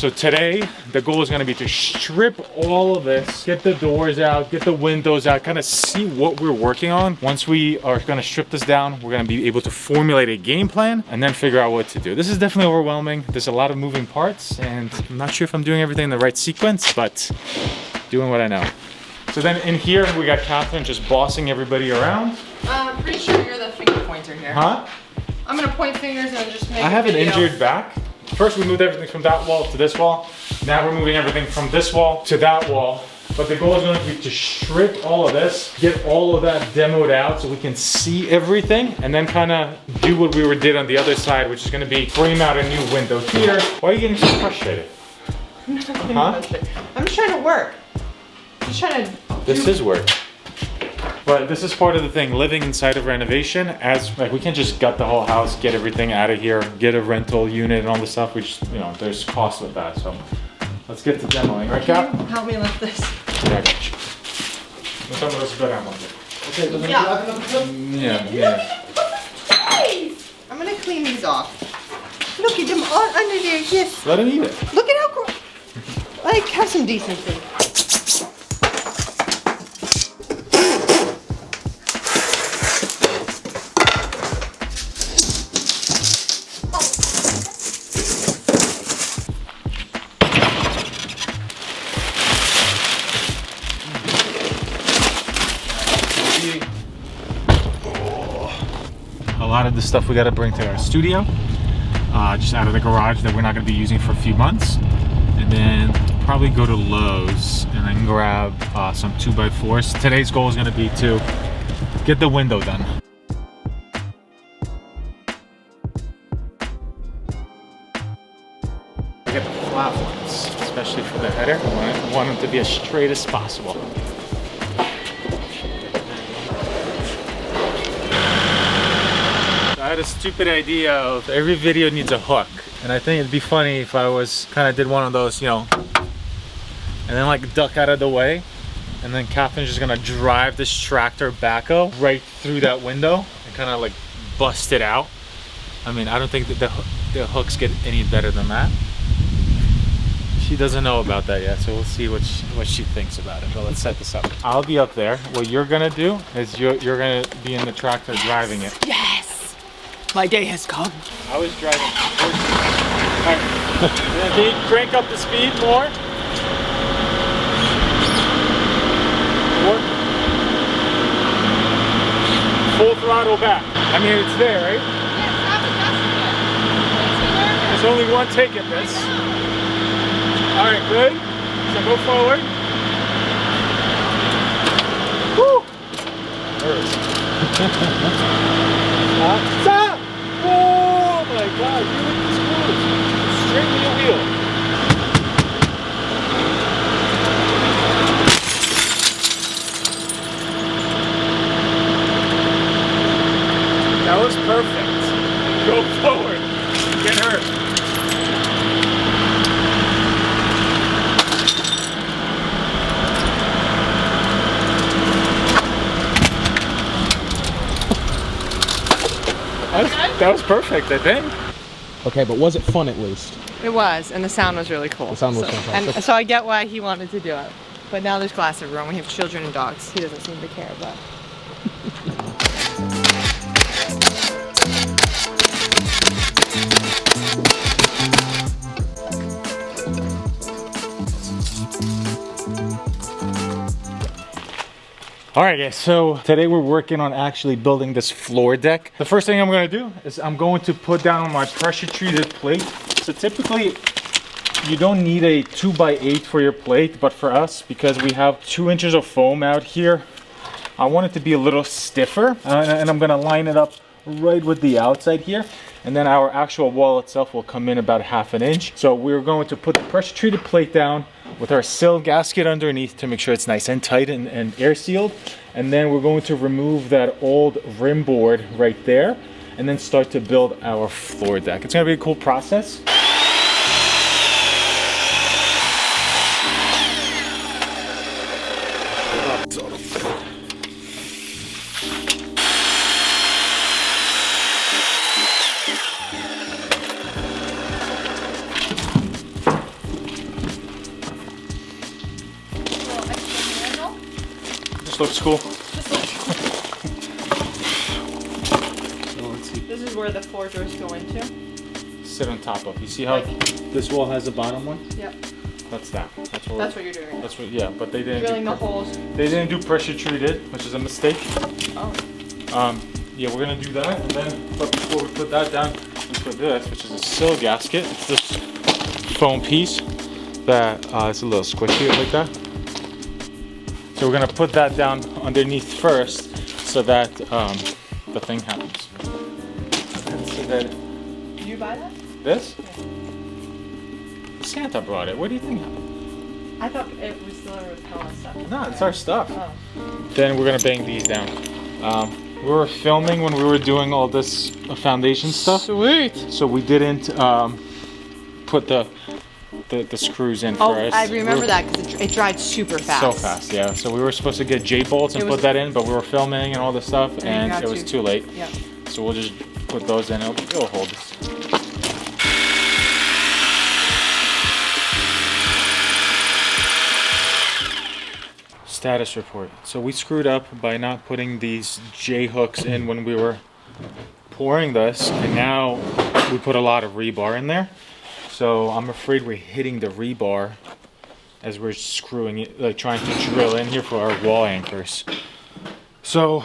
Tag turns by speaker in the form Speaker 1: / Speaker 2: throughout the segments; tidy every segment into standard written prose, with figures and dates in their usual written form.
Speaker 1: So today, the goal is gonna be to strip all of this, get the doors out, get the windows out, kind of see what we're working on. Once we are gonna strip this down, we're gonna be able to formulate a game plan and then figure out what to do. This is definitely overwhelming. There's a lot of moving parts and I'm not sure if I'm doing everything in the right sequence, but doing what I know. So then in here, we got Catherine just bossing everybody around.
Speaker 2: I'm pretty sure you're the finger pointer here.
Speaker 1: Huh?
Speaker 2: I'm gonna point fingers and just make
Speaker 1: I have an injured back. First we moved everything from that wall to this wall. Now we're moving everything from this wall to that wall. But the goal is going to be to strip all of this, get all of that demoed out so we can see everything, and then kind of do what we did on the other side, which is going to be frame out a new window here. Why are you getting so frustrated?
Speaker 2: I'm not getting frustrated. I'm just trying to work. I'm just trying to...
Speaker 1: This is work. But this is part of the thing, living inside of renovation, as like we can't just gut the whole house, get everything out of here, get a rental unit and all this stuff. We just, you know, there's cost with that. So let's get to demoing, right, Cap?
Speaker 2: Help me lift this.
Speaker 1: Yeah, I got you. Some of us better one.
Speaker 3: Okay, so
Speaker 1: Yeah.
Speaker 2: Nice. I'm gonna clean these off. Look at them all under there. Yes.
Speaker 1: Let him eat it.
Speaker 2: Look at how cool. Like, have some decency. A lot of the stuff we got to bring to our studio, just out of the garage that we're not going to be using for a few months, and then probably go to Lowe's and then grab some 2x4s. Today's goal is going to be to get the window done. Get the flat ones, especially for the header. I want them to be as straight as possible. I had a stupid idea of every video needs a hook, and I think it'd be funny if I was kind of did one of those, you know, and then like duck out of the way, and then Catherine's just gonna drive this tractor backhoe right through that window and kind of like bust it out. I mean, I don't think that the hooks get any better than that. She doesn't know about that yet, so we'll see what she thinks about it. But let's set this up. I'll be up there. What you're gonna do is you're gonna be in the tractor driving it. Yes. My day has come.
Speaker 1: I was driving. All right. Can you crank up the speed more? More. Full throttle back. I mean, it's there, right?
Speaker 2: Yes, stop adjusting it.
Speaker 1: There's only one take at this. All right, good. So go forward. Woo! Stop! Oh my God, you hit the screws. Straighten the wheel. That was perfect. Go forward. Get hurt. That was perfect, I think.
Speaker 3: Okay, but was it fun at least?
Speaker 2: It was, and the sound was really cool.
Speaker 3: The sound was fantastic.
Speaker 2: And so I get why he wanted to do it. But now there's glass everywhere. We have children and dogs. He doesn't seem to care, but.
Speaker 1: All right, guys, so today we're working on actually building this floor deck. The first thing I'm gonna do is I'm going to put down my pressure treated plate. So typically you don't need a 2x8 for your plate, but for us, because we have 2 inches of foam out here, I want it to be a little stiffer, and I'm gonna line it up right with the outside here, and then our actual wall itself will come in about 1/2 inch. So we're going to put the pressure treated plate down with our sill gasket underneath to make sure it's nice and tight and air sealed. And then we're going to remove that old rim board right there and then start to build our floor deck. It's gonna be a cool process. looks cool.
Speaker 4: This looks
Speaker 1: So let's see.
Speaker 4: This is where the floor joists go into.
Speaker 1: Sit on top of. You see how this wall has a bottom one?
Speaker 4: Yep.
Speaker 1: That's that. That's what.
Speaker 4: That's what you're doing right now.
Speaker 1: That's what. Yeah, but they didn't.
Speaker 4: Drilling the holes.
Speaker 1: They didn't do pressure treated, which is a mistake.
Speaker 4: Oh.
Speaker 1: Yeah, we're gonna do that, and then but before we put that down, we put this, which is a sill gasket. It's this foam piece that it's a little squishy like that. So we're gonna put that down underneath first, so that the thing happens. And so then
Speaker 4: Did you buy that?
Speaker 1: this, Santa brought it. What do you think happened?
Speaker 4: I thought it was delivered with pellet stuff.
Speaker 1: No, it's our stuff.
Speaker 4: Oh.
Speaker 1: Then we're gonna bang these down. We were filming when we were doing all this foundation stuff.
Speaker 4: Sweet.
Speaker 1: So we didn't put the screws in
Speaker 4: Oh,
Speaker 1: first.
Speaker 4: I remember that because it dried super fast.
Speaker 1: So fast, yeah. So we were supposed to get J-bolts and
Speaker 4: It
Speaker 1: put
Speaker 4: was-
Speaker 1: that in, but we were filming and all this stuff, and
Speaker 4: got
Speaker 1: it was
Speaker 4: to.
Speaker 1: too late.
Speaker 4: Yeah.
Speaker 1: So we'll just put those in. It'll hold us. Status report. So we screwed up by not putting these J-hooks in when we were pouring this, and now we put a lot of rebar in there. So I'm afraid we're hitting the rebar as we're screwing it, like trying to drill in here for our wall anchors. So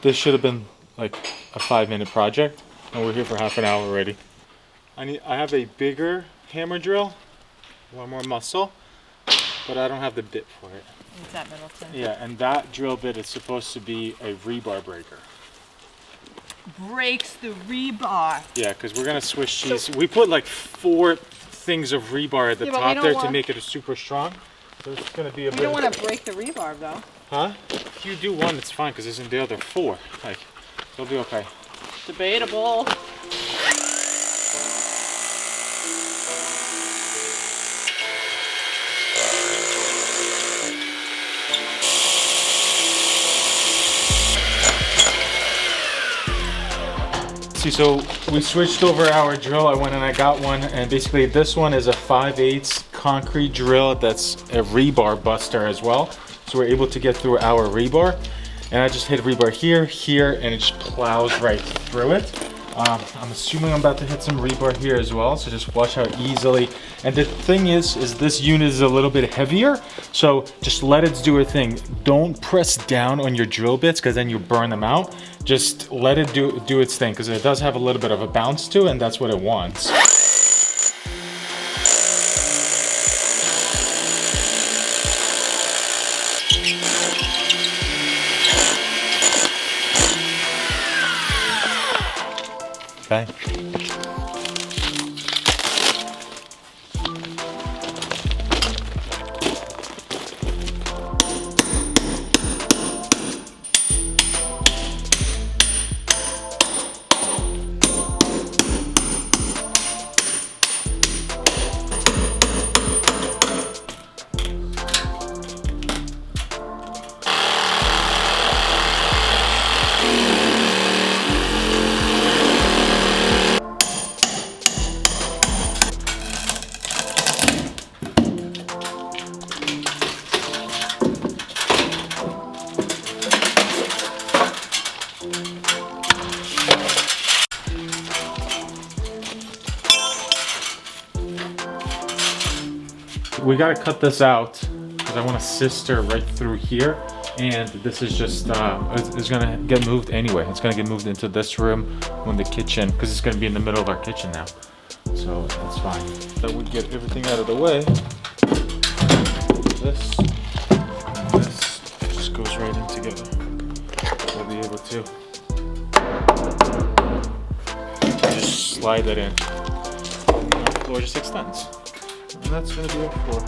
Speaker 1: this should have been like a 5-minute project, and we're here for half an hour already. I have a bigger hammer drill, one more muscle, but I don't have the bit for it.
Speaker 4: It's at Middleton.
Speaker 1: Yeah, and that drill bit is supposed to be a rebar breaker.
Speaker 4: Breaks the rebar.
Speaker 1: Yeah, because we're gonna switch these. We put like 4 things of rebar at the
Speaker 4: Yeah, but we
Speaker 1: top
Speaker 4: don't
Speaker 1: there to
Speaker 4: want-
Speaker 1: make it super strong. So it's gonna be a
Speaker 4: We
Speaker 1: bit.
Speaker 4: don't want to break the rebar though.
Speaker 1: Huh? If you do one, it's fine because isn't the other 4? Like, it'll be okay.
Speaker 4: Debatable.
Speaker 1: See, so we switched over our drill. I went and I got one, and basically this one is a 5/8 concrete drill that's a rebar buster as well. So we're able to get through our rebar. And I just hit rebar here, here, and it just plows right through it. I'm assuming I'm about to hit some rebar here as well, so just watch how easily. And the thing is this unit is a little bit heavier, so just let it do a thing. Don't press down on your drill bits, because then you burn them out. Just let it do its thing, because it does have a little bit of a bounce to it, and that's what it wants. Okay. We gotta cut this out because I want to sister right through here, and this is just it's gonna get moved anyway. It's gonna get moved into this room when the kitchen, because it's gonna be in the middle of our kitchen now, so that's fine. That would get everything out of the way. This and this just goes right in together. We'll be able to just slide that in. And our floor just extends. And that's gonna be our floor.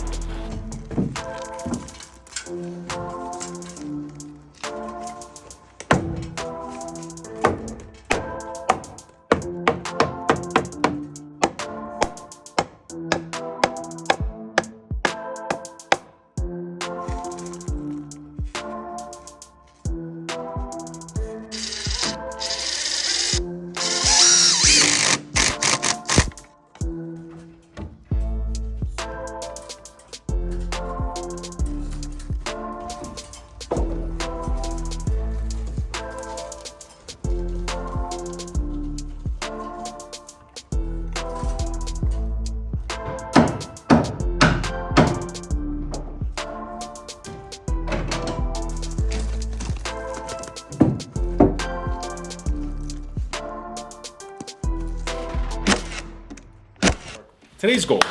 Speaker 2: today's goal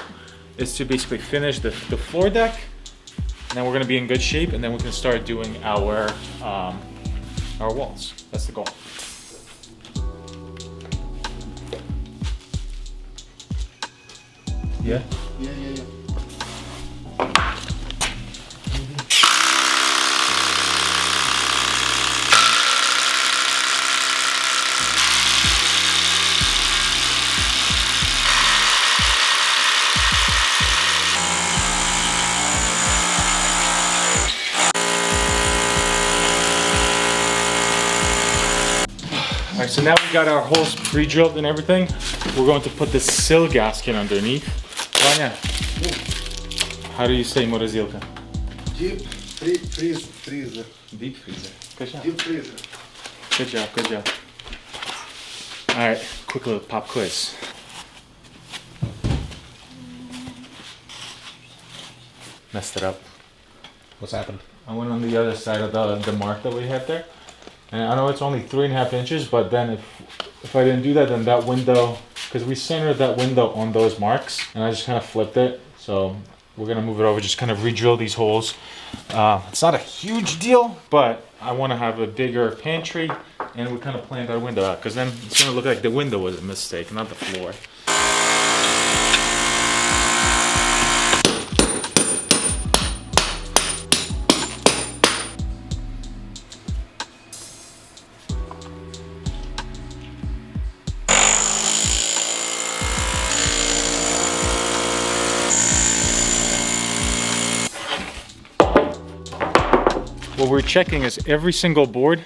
Speaker 2: is to basically finish the floor deck, and then we're gonna be in good shape, and then we can start doing our walls. That's the goal. Yeah?
Speaker 5: Yeah.
Speaker 2: All right, so now we got our holes pre-drilled and everything. We're going to put this sill gasket underneath. Vanya, how do you say morozilka?
Speaker 5: Deep freezer.
Speaker 2: Deep freezer. Good job.
Speaker 5: Deep freezer.
Speaker 2: Good job, good job. All right, quick little pop quiz. Messed it up.
Speaker 3: What's happened?
Speaker 2: I went on the other side of the mark that we had there. And I know it's only 3.5 inches, but then if I didn't do that, then that window, because we centered that window on those marks, and I just kind of flipped it. So we're gonna move it over, just kind of re-drill these holes. It's not a huge deal, but I want to have a bigger pantry, and we kind of planned our window out, because then it's gonna look like the window was a mistake, not the floor. What we're checking is every single board.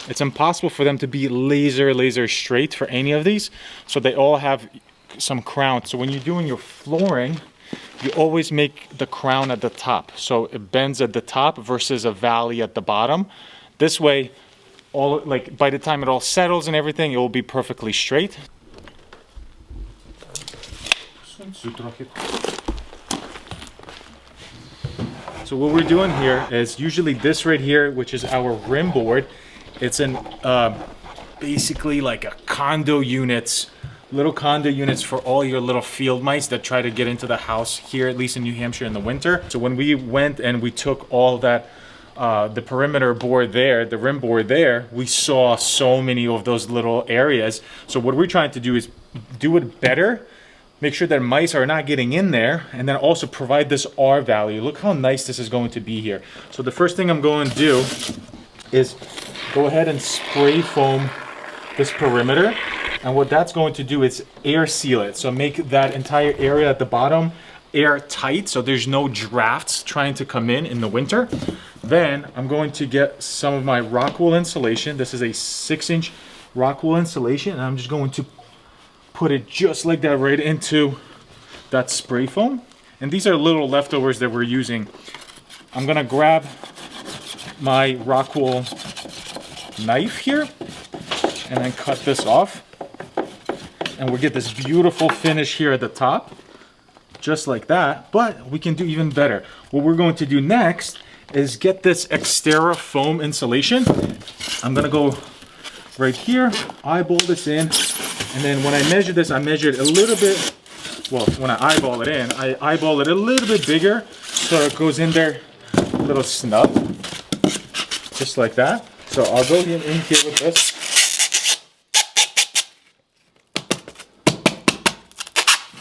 Speaker 2: It's impossible for them to be laser straight for any of these. So they all have some crown. So when you're doing your flooring, you always make the crown at the top. So it bends at the top versus a valley at the bottom. This way, all like by the time it all settles and everything, it will be perfectly straight. So what we're doing here is usually this right here, which is our rim board. It's an basically like a condo units, little condo units for all your little field mice that try to get into the house here, at least in New Hampshire in the winter. So when we went and we took all that, the perimeter board there, the rim board there, we saw so many of those little areas. So what we're trying to do is do it better. Make sure that mice are not getting in there, and then also provide this R value. Look how nice this is going to be here. So the first thing I'm going to do is go ahead and spray foam this perimeter. And what that's going to do is air seal it. So make that entire area at the bottom airtight, so there's no drafts trying to come in the winter. Then I'm going to get some of my rock wool insulation. This is a 6-inch rock wool insulation, and I'm just going to put it just like that right into that spray foam. And these are little leftovers that we're using. I'm gonna grab my rock wool knife here and then cut this off. And we'll get this beautiful finish here at the top, just like that. But we can do even better. What we're going to do next is get this Xterra foam insulation. I'm gonna go right here, eyeball this in. And then when I measure this, I measure it a little bit, well, when I eyeball it in, I eyeball it a little bit bigger so it goes in there a little snug, just like that. So I'll go in here with this.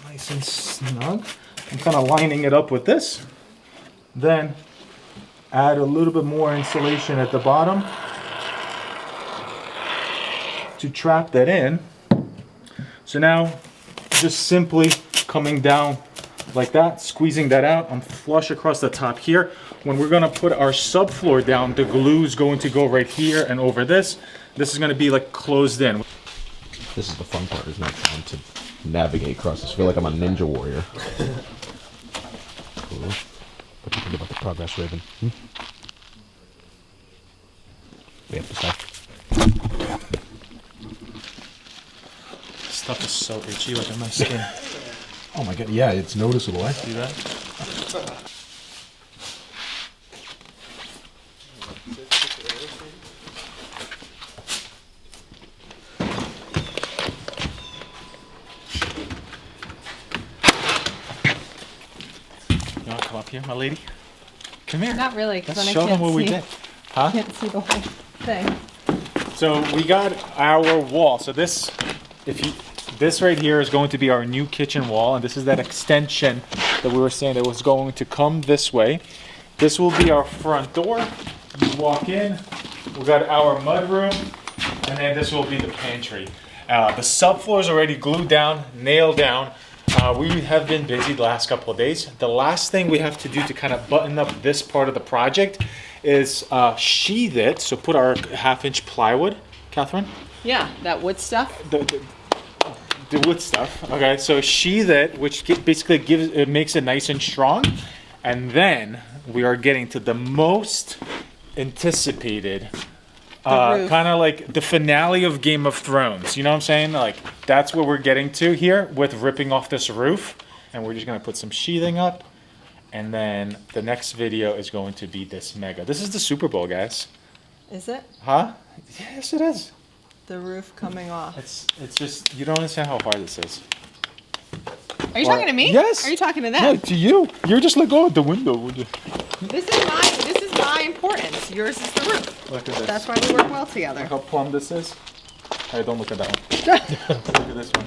Speaker 2: Nice and snug. I'm kind of lining it up with this. Then add a little bit more insulation at the bottom to trap that in. So now, just simply coming down like that, squeezing that out, I'm flush across the top here. When we're gonna put our subfloor down, the glue is going to go right here and over this. This is gonna be like closed in.
Speaker 3: This is the fun part, is not trying to navigate across this. I feel like I'm a ninja warrior. Cool. What do you think about the progress, Raven? We have to stop.
Speaker 2: Stuff is so itchy, like on my skin.
Speaker 3: Oh my god, yeah, it's noticeable, eh?
Speaker 2: See that? Come up here, my lady. Come here.
Speaker 4: Not really, because
Speaker 2: Let's
Speaker 4: then I
Speaker 2: show them
Speaker 4: can't
Speaker 2: what we
Speaker 4: see.
Speaker 2: did. Huh?
Speaker 4: Can't see the whole thing.
Speaker 2: So we got our wall. So this, this right here is going to be our new kitchen wall, and this is that extension that we were saying that was going to come this way. This will be our front door. You walk in, we got our mud room, and then this will be the pantry. The subfloor is already glued down, nailed down. We have been busy the last couple of days. The last thing we have to do to kind of button up this part of the project is sheathe it. So put our 1/2-inch plywood, Catherine.
Speaker 4: Yeah, that wood stuff.
Speaker 2: The wood stuff. Okay, so sheathe it, which basically makes it nice and strong, and then we are getting to the most anticipated,
Speaker 4: roof.
Speaker 2: kind of like the finale of Game of Thrones. You know what I'm saying? Like that's what we're getting to here with ripping off this roof, and we're just gonna put some sheathing up, and then the next video is going to be this mega. This is the Super Bowl, guys.
Speaker 4: Is it?
Speaker 2: Huh? Yes, it is.
Speaker 4: The roof coming off.
Speaker 2: It's just you don't understand how hard this is.
Speaker 4: Are you talking to me?
Speaker 2: Yes.
Speaker 4: Are you talking to them?
Speaker 2: No, to you. You're just like, oh, the window.
Speaker 4: This is my importance. Yours is the roof.
Speaker 2: Look at this.
Speaker 4: That's why we work well together.
Speaker 2: Look how plumb this is. All right, don't look at that one. Look at this one.